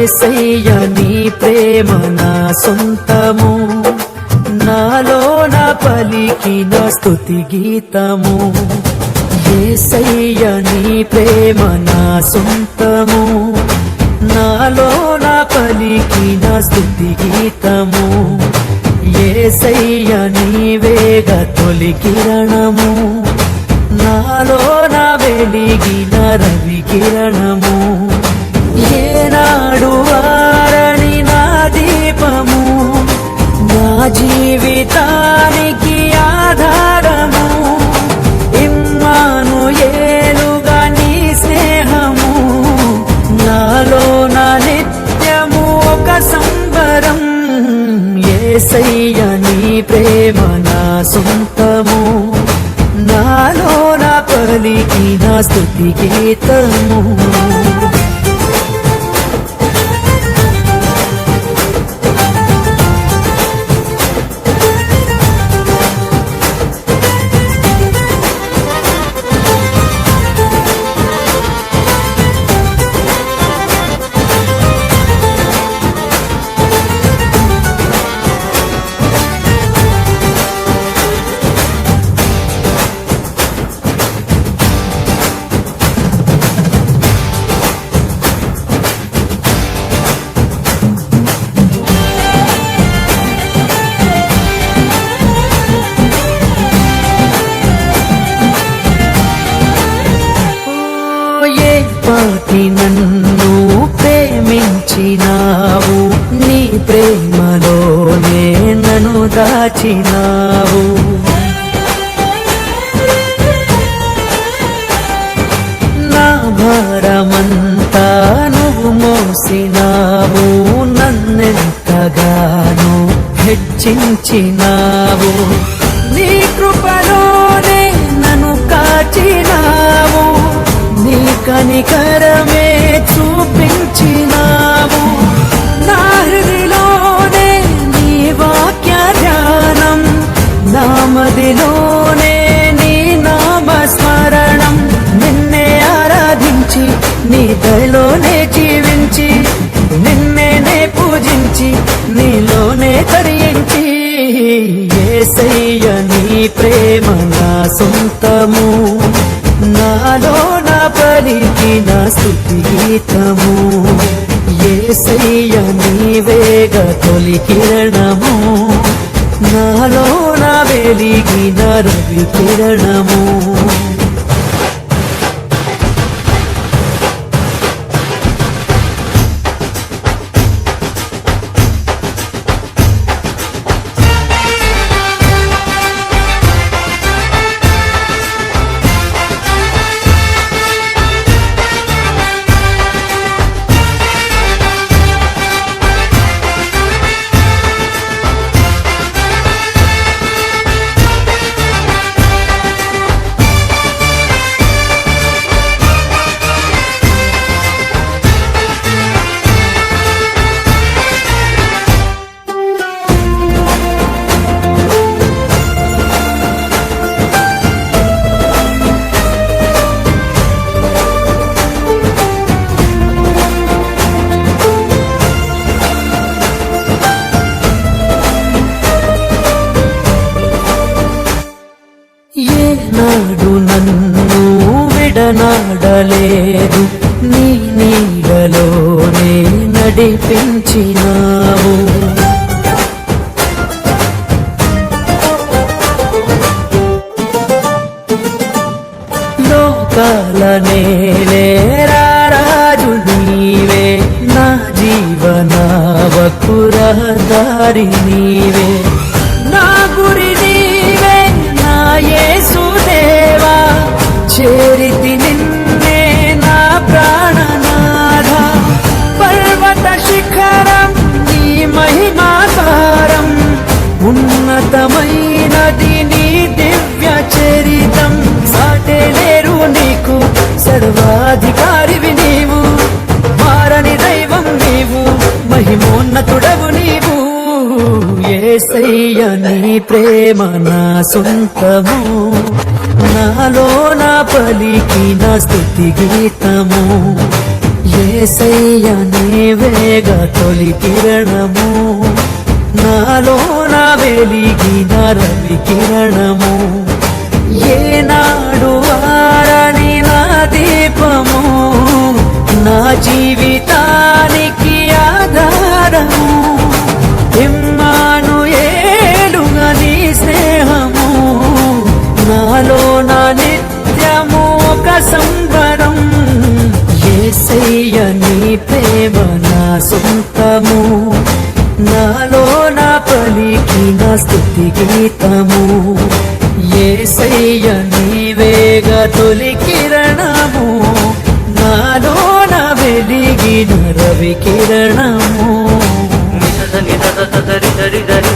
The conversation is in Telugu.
యేసయ్య నీ ప్రేమ నా సొంతము, నాలో నా పలికిన స్తుతి గీతము. యేసయ్య నీ ప్రేమ నా సొంతము, నాలో నా పలికిన స్తుతి గీతము. యేసయ్య నీవేగ తొలి కిరణము, నాలో నా వెలిగిన రవి కిరణము. ఏనాడు ఆరని నా దీపము, నా జీవితానికి ఆధారము. ఇమ్మానుయేలుగా నీ స్నేహము, నాలో నా నిత్యము ఒక సంబరం. యేసయ్య నీ ప్రేమ నా సొంతము, నాలో నా పలికిన స్తుతి గీతము. నన్ను ప్రేమించినావు, నీ ప్రేమలోనే నన్ను దాచినావు. నా భారమంతా నువ్వు మోసినావు, నన్నెంతగానో హెచ్చించినావు. నీ కృపలోనే నన్ను కాచినావు, నీ కనికరమే చూపించినావు. నా హృదిలోనే నీ వాక్య ధ్యానం, నా మదిలోనే నీ నామస్మరణం. నిన్నే ఆరాధించి నీ దయలోనే జీవించి, నిన్నే పూజించి నీలోనే తరించి. యేసయ్య నీ ప్రేమ నా సొంతము, నాలో నా పలికిన స్తుతి గీతము. యేసయ్య నీవేగ తొలి కిరణము, నాలో నా వెలిగిన రవి కిరణము. ఏనాడు నన్ను విడనాడలేదు, నీ నీడలోనే నడిపించినావు. లోకాల నేలేరా రాజు నీవే, నా జీవనావకు రహదారి నీవే. నా గురి నీవే నా యేసుదేవా, చేరితి నిన్నే నా ప్రాణనాథ. పర్వత శిఖరం నీ మహిమాకారం, ఉన్నతమైనది నీ దివ్య చరితం. సాటే లేరు నీకు, సర్వాధికారివి నీవు, మారని దైవం నీవు, మహిమోన్నతుడవు నీవు. యేసయ్య నీ ప్రేమ నా సొంతము, నాలో నా పలికిన స్తుతి గీతము. యేసయ్య నీవేగా తొలి కిరణము, నాలో నా వెలిగిన రవి కిరణము, ఏనాడు ఆరని నా దీపము, నా జీవితానికి ఆధారము, ఇమ్మానుయేలుగా నీ స్నేహము, నాలో నా నిత్యము ఒక సంబరం. యేసయ్య నీ ప్రేమ నా సొంతము, నాలో నా పలికిన స్తుతి గీతము, యేసయ్య నీవేగా తొలి కిరణము, నాలో నా వెలిగిన రవి కిరణము. నిస ని ద ద ద రి ద రి ద రి